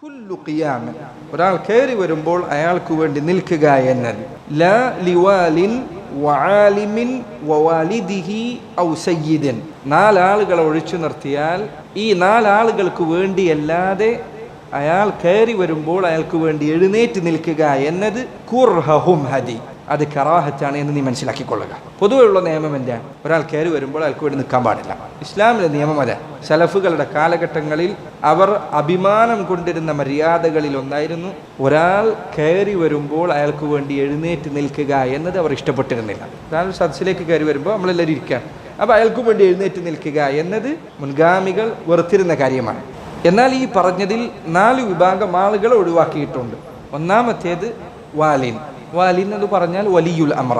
കുല്ലു ഖിയാമ, ഒരാൾ കയറി വരുമ്പോൾ അയാൾക്ക് വേണ്ടി നിൽക്കുക എന്നത് ലാ ലിവാലിൻ വആലിമിൻ വവാലിദിഹി ഔ സയ്യിദിൻ, നാലാളുകളെ ഒഴിച്ചു നിർത്തിയാൽ ഈ നാലാളുകൾക്ക് വേണ്ടിയല്ലാതെ അയാൾ കയറി വരുമ്പോൾ അയാൾക്ക് വേണ്ടി എഴുന്നേറ്റ് നിൽക്കുക എന്നത് കുർഹഹും ഹദി, അത് കറാഹത്താണ് എന്ന് നീ മനസ്സിലാക്കിക്കൊള്ളുക. പൊതുവെയുള്ള നിയമം എന്താണ്? ഒരാൾ കയറി വരുമ്പോൾ അയാൾക്ക് വേണ്ടി നിൽക്കാൻ പാടില്ല. ഇസ്ലാമിലെ നിയമം അതെ. സലഫുകളുടെ കാലഘട്ടങ്ങളിൽ അവർ അഭിമാനം കൊണ്ടിരുന്ന മര്യാദകളിൽ ഒന്നായിരുന്നു ഒരാൾ കയറി വരുമ്പോൾ അയാൾക്ക് വേണ്ടി എഴുന്നേറ്റ് നിൽക്കുക എന്നത് അവർ ഇഷ്ടപ്പെട്ടിരുന്നില്ല. ഒരാൾ സദസ്സിലേക്ക് കയറി വരുമ്പോൾ നമ്മളെല്ലാവരും ഇരിക്കാൻ, അപ്പോൾ അയാൾക്ക് വേണ്ടി എഴുന്നേറ്റ് നിൽക്കുക എന്നത് മുൻഗാമികൾ വെറുത്തിരുന്ന കാര്യമാണ്. എന്നാൽ ഈ പറഞ്ഞതിൽ 4 വിഭാഗം ആളുകളെ ഒഴിവാക്കിയിട്ടുണ്ട്. ഒന്നാമത്തേത് വാലിൻ. വാലിൻ എന്ന് പറഞ്ഞാൽ വലിയുൽ അമ്ര,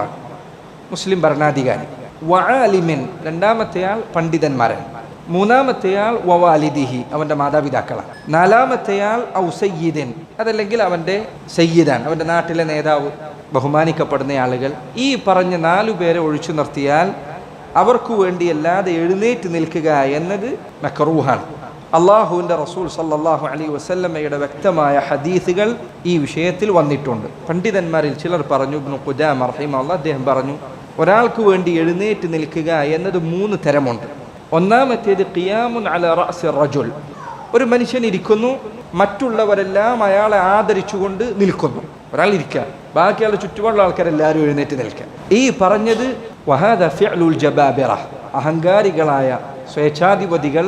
മുസ്ലിം ഭരണാധികാരി. വആലിമിൻ, രണ്ടാമത്തെയാൾ പണ്ഡിതന്മാരാണ്. മൂന്നാമത്തെയാൾ വവാലിദിഹി, അവൻ്റെ മാതാപിതാക്കളാണ്. നാലാമത്തെയാൾ ഔ സയ്യിദിൻ, അതല്ലെങ്കിൽ അവൻ്റെ സയ്യിദാൻ, അവൻ്റെ നാട്ടിലെ നേതാവ്, ബഹുമാനിക്കപ്പെടുന്ന ആളുകൾ. ഈ പറഞ്ഞ 4 പേരെ ഒഴിച്ചു നിർത്തിയാൽ അവർക്കു വേണ്ടിയല്ലാതെ എഴുന്നേറ്റ് നിൽക്കുക എന്നത് മക്റൂഹാണ്. അള്ളാഹുവിൻ്റെ റസൂൽ സല്ലല്ലാഹു അലൈഹി വസല്ലമയുടെ വ്യക്തമായ ഹദീസുകൾ ഈ വിഷയത്തിൽ വന്നിട്ടുണ്ട്. പണ്ഡിതന്മാരിൽ ചിലർ പറഞ്ഞു, ഇബ്നു ഖുദാമ റഹിമഹുല്ലാഹ് അദ്ദേഹം പറഞ്ഞു, ഒരാൾക്ക് വേണ്ടി എഴുന്നേറ്റ് നിൽക്കുക എന്നത് 3 തരമുണ്ട്. ഒന്നാമത്തേത് ഖിയാമുൻ അല റഅസി റജുൽ, ഒരു മനുഷ്യൻ ഇരിക്കുന്നു, മറ്റുള്ളവരെല്ലാം അയാളെ ആദരിച്ചുകൊണ്ട് നിൽക്കുന്നു. ഒരാൾ ഇരിക്കുക, ബാക്കിയുള്ള ചുറ്റുപാടുള്ള ആൾക്കാരെല്ലാവരും എഴുന്നേറ്റ് നിൽക്കുക. ഈ പറഞ്ഞത് വഹാദ ഫിഅലുൽ ജബാബിറ, അഹങ്കാരികളായ സ്വേച്ഛാധിപതികൾ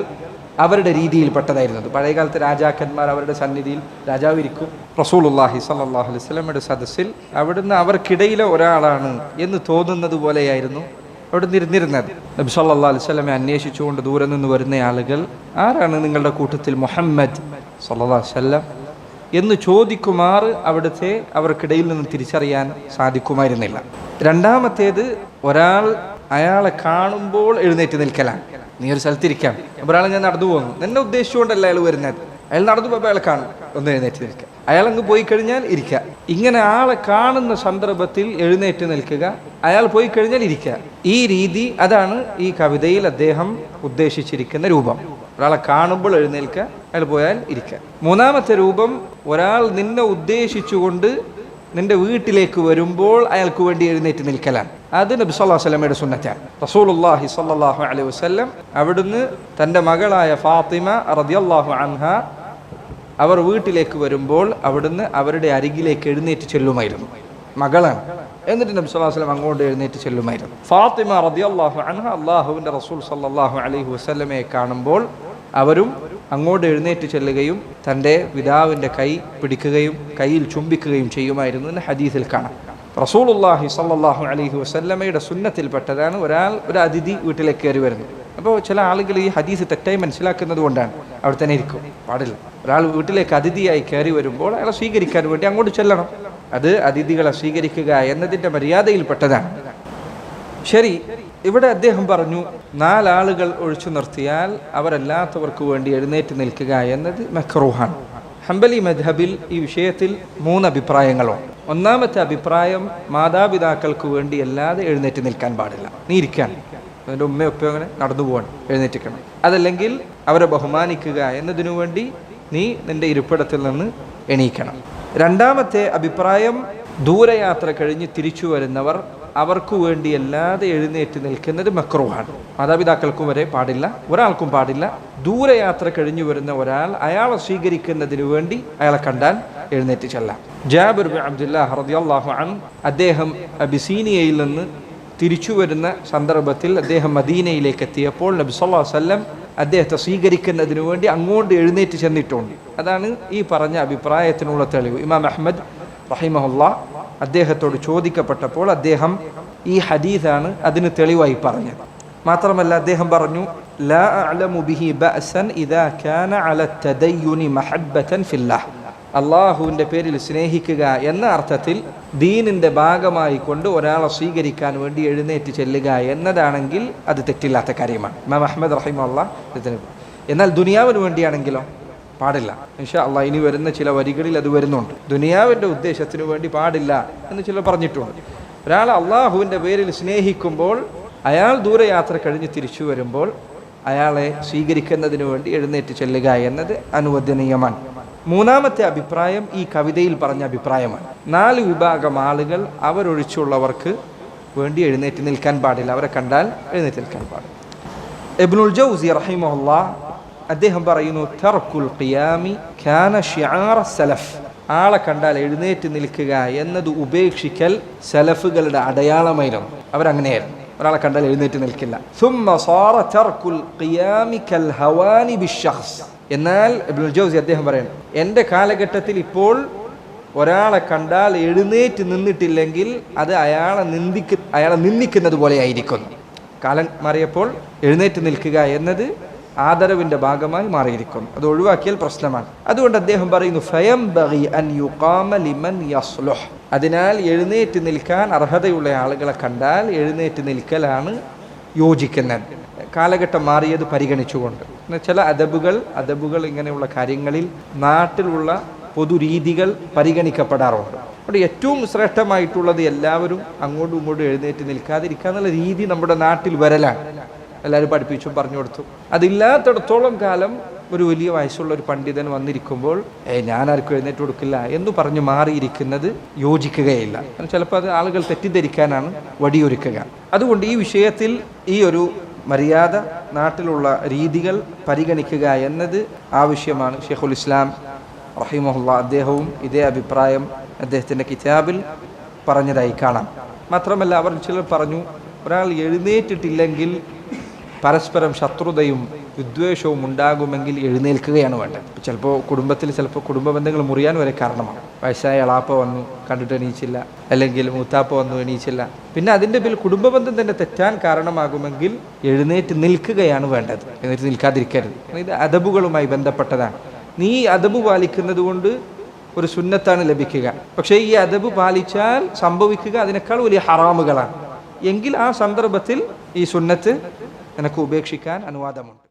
അവരുടെ രീതിയിൽപ്പെട്ടതായിരുന്നത്. പഴയകാലത്തെ രാജാക്കന്മാർ അവരുടെ സന്നിധിയിൽ രാജാവ് ഇരിക്കും. റസൂലുള്ളാഹി സ്വല്ലല്ലാഹു അലൈഹി വസല്ലമയുടെ സദസ്സിൽ അവിടുന്ന് അവർക്കിടയിലെ ഒരാളാണ് എന്ന് തോന്നുന്നത് പോലെയായിരുന്നു അവിടുന്ന് ഇരുന്നിരുന്നത്. നബി സല്ലല്ലാഹു അലൈഹി വസല്ലമയെ അന്വേഷിച്ചുകൊണ്ട് ദൂരെ നിന്ന് വരുന്ന ആളുകൾ, ആരാണ് നിങ്ങളുടെ കൂട്ടത്തിൽ മുഹമ്മദ് സല്ലല്ലാഹു അലൈഹി വസല്ലം എന്ന് ചോദിക്കുമാർ അവിടുത്തെ അവർക്കിടയിൽ നിന്ന് തിരിച്ചറിയാൻ സാധിക്കുമായിരുന്നില്ല. രണ്ടാമത്തേത് ഒരാൾ അയാളെ കാണുമ്പോൾ എഴുന്നേറ്റ് നിൽക്കലാണ്. നീ ഒരു സ്ഥലത്തിരിക്കാം, ഒരാളെ ഞാൻ നടന്നു പോകുന്നു, നിന്നെ ഉദ്ദേശിച്ചുകൊണ്ടല്ല അയാൾ വരുന്നത്. അയാൾ നടന്നു പോയപ്പോൾ അയാളെ കാണും, ഒന്ന് എഴുന്നേറ്റ് നിൽക്കുക. അയാളങ്ങ് പോയി കഴിഞ്ഞാൽ ഇരിക്കുക. ഇങ്ങനെ ആളെ കാണുന്ന സന്ദർഭത്തിൽ എഴുന്നേറ്റ് നിൽക്കുക, അയാൾ പോയി കഴിഞ്ഞാൽ ഇരിക്കുക. ഈ രീതി, അതാണ് ഈ കവിതയിൽ അദ്ദേഹം ഉദ്ദേശിച്ചിരിക്കുന്ന രൂപം. ഒരാളെ കാണുമ്പോൾ എഴുന്നേൽക്കുക, അയാൾ പോയാൽ ഇരിക്കുക. മൂന്നാമത്തെ രൂപം, ഒരാൾ നിന്നെ ഉദ്ദേശിച്ചുകൊണ്ട് നിന്റെ വീട്ടിലേക്ക് വരുമ്പോൾ അയാൾക്ക് വേണ്ടി എഴുന്നേറ്റ് നിൽക്കലാണ്. അത് നബി സല്ലല്ലാഹു അലൈഹി വസല്ലമയുടെ സുന്നത്താണ്. റസൂലുള്ളാഹി സ്വല്ലല്ലാഹു അലൈഹി വസല്ലം അവിടുന്ന് തൻ്റെ മകളായ ഫാത്തിമ റളിയല്ലാഹു അൻഹ അവർ വീട്ടിലേക്ക് വരുമ്പോൾ അവിടുന്ന് അവരുടെ അരികിലേക്ക് എഴുന്നേറ്റ് ചെല്ലുമായിരുന്നു. മകളാണ്, എന്നിട്ട് നബി സല്ലല്ലാഹു അലൈഹി വസല്ലം അങ്ങോട്ട് എഴുന്നേറ്റ് ചെല്ലുമായിരുന്നു. ഫാത്തിമ റളിയല്ലാഹു അൻഹ അല്ലാഹുവിൻ്റെ റസൂൽ സല്ലല്ലാഹു അലൈഹി വസല്ലമയെ കാണുമ്പോൾ അവരും അങ്ങോട്ട് എഴുന്നേറ്റ് ചെല്ലുകയും തൻ്റെ പിതാവിൻ്റെ കൈ പിടിക്കുകയും കയ്യിൽ ചുംബിക്കുകയും ചെയ്യുമായിരുന്നു എന്ന് ഹദീസിൽ കാണാം. റസൂലുള്ളാഹി സ്വല്ലല്ലാഹു അലൈഹി വസല്ലമയുടെ സുന്നത്തിൽപ്പെട്ടതാണ് ഒരു അതിഥി വീട്ടിലേക്ക് കയറി വരുന്നത്. അപ്പോൾ ചില ആളുകൾ ഈ ഹദീസ് തെറ്റായി മനസ്സിലാക്കുന്നത് കൊണ്ടാണ് അവിടെ തന്നെ ഇരിക്കും, പാടില്ല. ഒരാൾ വീട്ടിലേക്ക് അതിഥിയായി കയറി വരുമ്പോൾ അയാളെ സ്വീകരിക്കാൻ വേണ്ടി അങ്ങോട്ട് ചെല്ലണം. അത് അതിഥികളെ സ്വീകരിക്കുക എന്നതിൻ്റെ മര്യാദയിൽപ്പെട്ടതാണ്. ശരി, ഇവിടെ അദ്ദേഹം പറഞ്ഞു 4 ആളുകൾ ഒഴിച്ചു നിർത്തിയാൽ അവരല്ലാത്തവർക്ക് വേണ്ടി എഴുന്നേറ്റ് നിൽക്കുക എന്നത് മക്റൂഹാണ്. ഹംബലി മദ്ഹബിൽ ഈ വിഷയത്തിൽ 3 അഭിപ്രായങ്ങളുണ്ട്. ഒന്നാമത്തെ അഭിപ്രായം, മാതാപിതാക്കൾക്ക് വേണ്ടി അല്ലാതെ എഴുന്നേറ്റ് നിൽക്കാൻ പാടില്ല. നീ ഇരിക്കാൻ, അതിൻ്റെ ഉമ്മയോ ഉപ്പയോ അങ്ങനെ നടന്നു പോകണം, എഴുന്നേറ്റിക്കണം. അതല്ലെങ്കിൽ അവരെ ബഹുമാനിക്കുക എന്നതിനു വേണ്ടി നീ നിൻ്റെ ഇരിപ്പിടത്തിൽ നിന്ന് എണീക്കണം. രണ്ടാമത്തെ അഭിപ്രായം, ദൂരയാത്ര കഴിഞ്ഞ് തിരിച്ചു വരുന്നവർ അവർക്ക് വേണ്ടി അല്ലാതെ എഴുന്നേറ്റ് നിൽക്കുന്നത് മക്റൂഹാണ്. മാതാപിതാക്കൾക്കും വരെ പാടില്ല, ഒരാൾക്കും പാടില്ല. ദൂരയാത്ര കഴിഞ്ഞു വരുന്ന ഒരാൾ അയാളെ സ്വീകരിക്കുന്നതിന് വേണ്ടി അയാളെ കണ്ടാൽ എഴുന്നേറ്റ് ചെല്ലാം. ജാബിർ ബിൻ അബ്ദുല്ലാഹ് റളിയല്ലാഹു അൻഹു അദ്ദേഹം അബിസീനിയയിൽ നിന്ന് തിരിച്ചു വരുന്ന സന്ദർഭത്തിൽ അദ്ദേഹം മദീനയിലേക്ക് എത്തിയപ്പോൾ നബി സല്ലല്ലാഹു അലൈഹി വസല്ലം അദ്ദേഹത്തെ സ്വീകരിക്കുന്നതിന് വേണ്ടി അങ്ങോട്ട് എഴുന്നേറ്റ് ചെന്നിട്ടുണ്ട്. അതാണ് ഈ പറഞ്ഞ അഭിപ്രായത്തിനുള്ള തെളിവ്. ഇമാം അഹ്മദ് റഹിമഹുല്ലാഹ് അദ്ദേഹത്തോട് ചോദിക്കപ്പെട്ടപ്പോൾ അദ്ദേഹം ഈ ഹദീസാണ് അതിന് തെളിവായി പറഞ്ഞത്. മാത്രമല്ല അദ്ദേഹം പറഞ്ഞു, ലാ അഅലമു ബിഹി ബഅസൻ ഇദാ കാന അല തദയ്യുനി മഹബ്ബതൻ ഫില്ലാഹ്, അള്ളാഹുവിൻ്റെ പേരിൽ സ്നേഹിക്കുക എന്ന അർത്ഥത്തിൽ ദീനിൻ്റെ ഭാഗമായി കൊണ്ട് ഒരാളെ സ്വീകരിക്കാൻ വേണ്ടി എഴുന്നേറ്റ് ചെല്ലുക എന്നതാണെങ്കിൽ അത് തെറ്റില്ലാത്ത കാര്യമാണ്. ഇമാം അഹ്മദ് റഹിമഹുല്ലാഹ്. എന്നാൽ ദുനിയാവിന് വേണ്ടിയാണെങ്കിലോ പാടില്ല. ഇൻഷാ അള്ളാഹ് ഇനി വരുന്ന ചില വരികളിൽ അത് വരുന്നുണ്ട്. ദുനിയാവിൻ്റെ ഉദ്ദേശത്തിന് വേണ്ടി പാടില്ല എന്ന് ചിലർ പറഞ്ഞിട്ടുണ്ട്. ഒരാൾ അള്ളാഹുവിൻ്റെ പേരിൽ സ്നേഹിക്കുമ്പോൾ അയാൾ ദൂരയാത്ര കഴിഞ്ഞ് തിരിച്ചു വരുമ്പോൾ അയാളെ സ്വീകരിക്കുന്നതിന് വേണ്ടി എഴുന്നേറ്റ് ചെല്ലുക എന്നത് അനുവദനീയമാണ്. മൂന്നാമത്തെ അഭിപ്രായം ഈ കവിതയിൽ പറഞ്ഞ അഭിപ്രായമാണ്. 4 വിഭാഗം ആളുകൾ അവരൊഴിച്ചുള്ളവർക്ക് വേണ്ടി എഴുന്നേറ്റ് നിൽക്കാൻ പാടില്ല, അവരെ കണ്ടാൽ എഴുന്നേറ്റ് നിൽക്കാൻ പാടില്ല. ഇബ്നുൽ ജൗസി റഹിമഹുല്ലാഹ് അദ്ദേഹം പറയുന്നു, തർക്കുൽ ഖിയാമി കാന ശിആറ സലഫ്. ആളെ കണ്ടാൽ എഴുന്നേറ്റ് നിൽക്കുക എന്നത് ഉപേക്ഷിക്കൽ സലഫുകളുടെ അടയാളമായിരുന്നു. അവരങ്ങനെയായിരുന്നു, ഒരാളെ കണ്ടാൽ എഴുന്നേറ്റ് നിൽക്കില്ല. സുമ്മ സാറ തർക്കുൽ ഖിയാമി കൽ ഹവാനി ബിശ്ശഖ്സ്. എന്നാൽ ഇബ്നുൽ ജൗസി അദ്ദേഹം പറയുന്നു, എൻ്റെ കാലഘട്ടത്തിൽ ഇപ്പോൾ ഒരാളെ കണ്ടാൽ എഴുന്നേറ്റ് നിന്നിട്ടില്ലെങ്കിൽ അത് അയാളെ നിന്ദിക്കുന്നത് പോലെ ആയിരിക്കുന്നു. കാലം മാറിയപ്പോൾ എഴുന്നേറ്റ് നിൽക്കുക എന്നത് ആദരവിൻ്റെ ഭാഗമായി മാറിയിരിക്കുന്നു. അത് ഒഴിവാക്കിയാൽ പ്രശ്നമാണ്. അതുകൊണ്ട് അദ്ദേഹം പറയുന്നു, ഫയംബഗി അൻ യുഖാമ ലിമൻ യസ്ലുഹ്. അതിനാൽ എഴുന്നേറ്റ് നിൽക്കാൻ അർഹതയുള്ള ആളുകളെ കണ്ടാൽ എഴുന്നേറ്റ് നിൽക്കലാണ് യോജിക്കുന്നത്, കാലഘട്ടം മാറിയത് പരിഗണിച്ചുകൊണ്ട്. ചില അദബുകൾ ഇങ്ങനെയുള്ള കാര്യങ്ങളിൽ നാട്ടിലുള്ള പൊതുരീതികൾ പരിഗണിക്കപ്പെടാറുണ്ട്. അവിടെ ഏറ്റവും ശ്രേഷ്ഠമായിട്ടുള്ളത് എല്ലാവരും അങ്ങോട്ടും ഇങ്ങോട്ടും എഴുന്നേറ്റ് നിൽക്കാതിരിക്കുക എന്നുള്ള രീതി നമ്മുടെ നാട്ടിൽ വരലാണ്. എല്ലാവരും പഠിപ്പിച്ചും പറഞ്ഞു കൊടുത്തു. അതില്ലാത്തിടത്തോളം കാലം ഒരു വലിയ വയസ്സുള്ള ഒരു പണ്ഡിതൻ വന്നിരിക്കുമ്പോൾ ഞാനാർക്കും എഴുന്നേറ്റ് കൊടുക്കില്ല എന്ന് പറഞ്ഞ് മാറിയിരിക്കുന്നത് യോജിക്കുകയില്ല. ചിലപ്പോൾ അത് ആളുകൾ തെറ്റിദ്ധരിക്കാനാണ് വടിയൊരുക്കുക. അതുകൊണ്ട് ഈ വിഷയത്തിൽ ഈ ഒരു മര്യാദ, നാട്ടിലുള്ള രീതികൾ പരിഗണിക്കുക എന്നത് ആവശ്യമാണ്. ഷെയ്ഖുൽ ഇസ്ലാം റഹിമഹുല്ലാഹ് അദ്ദേഹവും ഇതേ അഭിപ്രായം അദ്ദേഹത്തിൻ്റെ കിതാബിൽ പറഞ്ഞതായി കാണാം. മാത്രമല്ല അവർ ചിലർ പറഞ്ഞു, ഒരാൾ എഴുന്നേറ്റിട്ടില്ലെങ്കിൽ പരസ്പരം ശത്രുതയും വിദ്വേഷവും ഉണ്ടാകുമെങ്കിൽ എഴുന്നേൽക്കുകയാണ് വേണ്ടത്. ചിലപ്പോൾ കുടുംബ ബന്ധങ്ങൾ മുറിയാൻ വരെ കാരണമാണ്. വയസ്സായ എളാപ്പ വന്നു കണ്ടിട്ട് എണീച്ചില്ല, അല്ലെങ്കിൽ മൂത്താപ്പ വന്നു എണീച്ചില്ല, പിന്നെ അതിൻ്റെ പേരിൽ കുടുംബ ബന്ധം തന്നെ തെറ്റാൻ കാരണമാകുമെങ്കിൽ എഴുന്നേറ്റ് നിൽക്കുകയാണ് വേണ്ടത്, എഴുന്നേറ്റ് നിൽക്കാതിരിക്കരുത്. ഇത് അദബുകളുമായി ബന്ധപ്പെട്ടതാണ്. നീ അദബ് പാലിക്കുന്നത് കൊണ്ട് ഒരു സുന്നത്താണ് ലഭിക്കുക. പക്ഷേ ഈ അദബ് പാലിച്ചാൽ സംഭവിക്കുക അതിനേക്കാൾ വലിയ ഹറാമുകളാണ്. എങ്കിൽ ആ സന്ദർഭത്തിൽ ഈ സുന്നത്ത് നിനക്ക് ഉപേക്ഷിക്കാൻ അനുവാദമുണ്ട്.